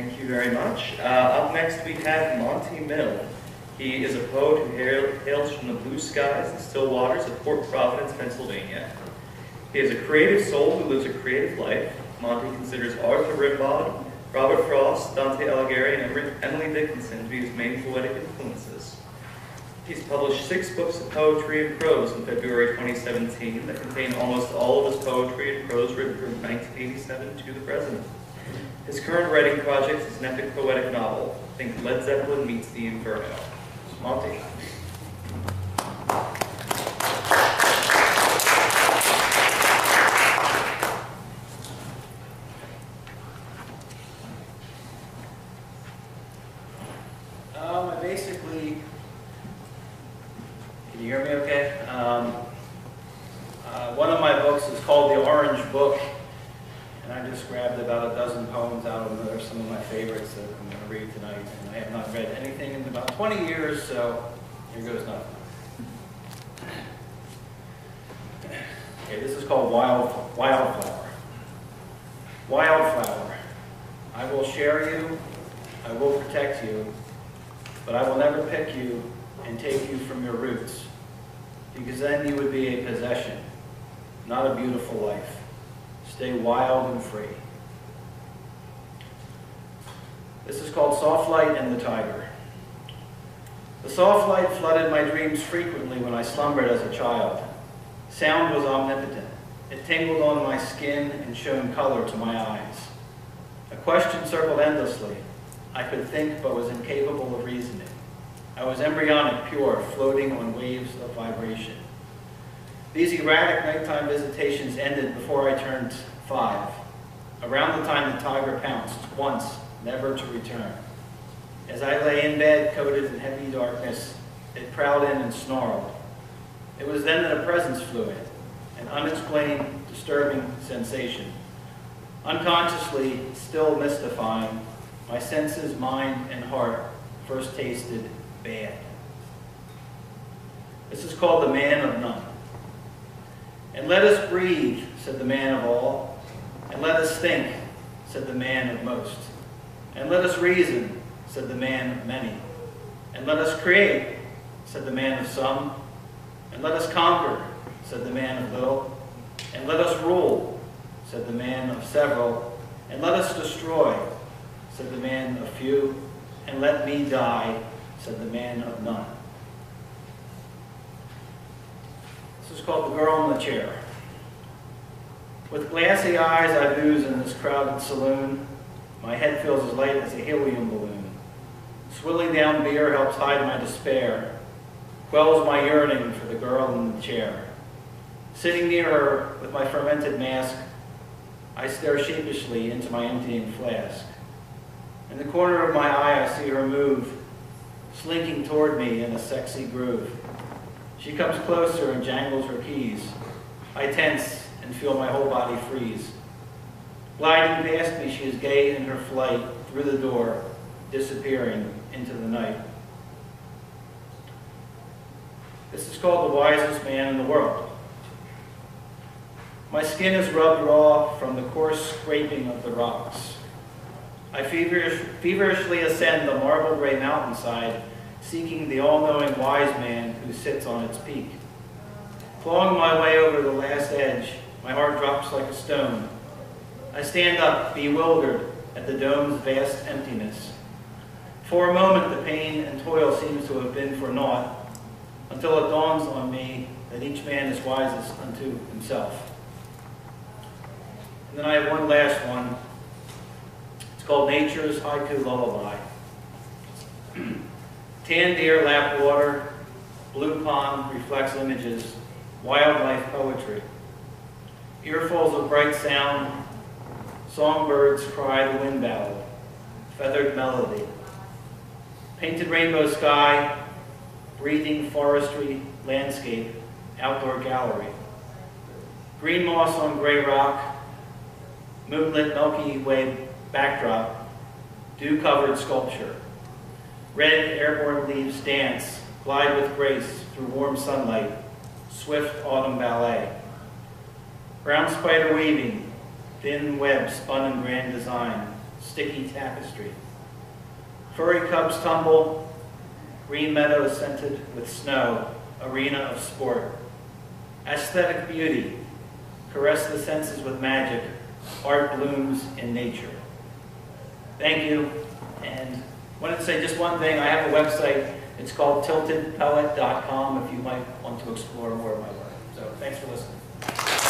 Thank you very much. Up next we have Monty Milne. He is a poet who hails from the blue skies and still waters of Port Providence, Pennsylvania. He is a creative soul who lives a creative life. Monty considers Arthur Rimbaud, Robert Frost, Dante Alighieri, and Emily Dickinson to be his main poetic influences. He's published 6 books of poetry and prose in February 2017 that contain almost all of his poetry and prose written from 1987 to the present. His current writing project is an epic poetic novel. Think Led Zeppelin meets the Inferno. Monty. Can you hear me okay? One of my books is called The Orange Book, and I just grabbed about a dozen poems out of there, some of my favorites that I'm going to read tonight. And I have not read anything in about 20 years, so here goes nothing. Okay, this is called Wildflower. Wildflower, I will share you, I will protect you, but I will never pick you and take you from your roots, because then you would be a possession, not a beautiful life. Stay wild and free. This is called Soft Light and the Tiger. The soft light flooded my dreams frequently when I slumbered as a child. Sound was omnipotent. It tingled on my skin and shone color to my eyes. A question circled endlessly. I could think but was incapable of reasoning. I was embryonic, pure, floating on waves of vibration. These erratic nighttime visitations ended before I turned 5, around the time the tiger pounced, once, never to return. As I lay in bed, coated in heavy darkness, it prowled in and snarled. It was then that a presence flew in, an unexplained, disturbing sensation. Unconsciously, still mystifying, my senses, mind, and heart first tasted bad. This is called The Man of None. And let us breathe, said the man of all. And let us think, said the man of most. And let us reason, said the man of many. And let us create, said the man of some. And let us conquer, said the man of little. And let us rule, said the man of several. And let us destroy, said the man of few. And let me die, said the man of none. This is called The Girl in the Chair. With glassy eyes I booze in this crowded saloon. My head feels as light as a helium balloon. Swilling down beer helps hide my despair, quells my yearning for the girl in the chair. Sitting near her with my fermented mask, I stare sheepishly into my emptying flask. In the corner of my eye I see her move, slinking toward me in a sexy groove. She comes closer and jangles her keys. I tense and feel my whole body freeze. Gliding past me, she is gay in her flight through the door, disappearing into the night. This is called The Wisest Man in the World. My skin is rubbed raw from the coarse scraping of the rocks. I feverishly ascend the marble gray mountainside, seeking the all-knowing wise man who sits on its peak. Clawing my way over the last edge, my heart drops like a stone. I stand up, bewildered at the dome's vast emptiness. For a moment, the pain and toil seems to have been for naught, until it dawns on me that each man is wisest unto himself. And then I have one last one. It's called Nature's Haiku Lullaby. Tan deer lap water, blue pond reflects images, wildlife poetry. Earfuls of bright sound, songbirds cry the wind ballad, feathered melody. Painted rainbow sky, breathing forestry, landscape, outdoor gallery. Green moss on gray rock, moonlit Milky Way backdrop, dew-covered sculpture. Red airborne leaves dance, glide with grace through warm sunlight, swift autumn ballet. Brown spider weaving, thin web spun in grand design, sticky tapestry. Furry cubs tumble, green meadows scented with snow, arena of sport. Aesthetic beauty, caress the senses with magic, art blooms in nature. Thank you, and I wanted to say just one thing. I have a website. It's called tiltedpoet.com if you might want to explore more of my work. So thanks for listening.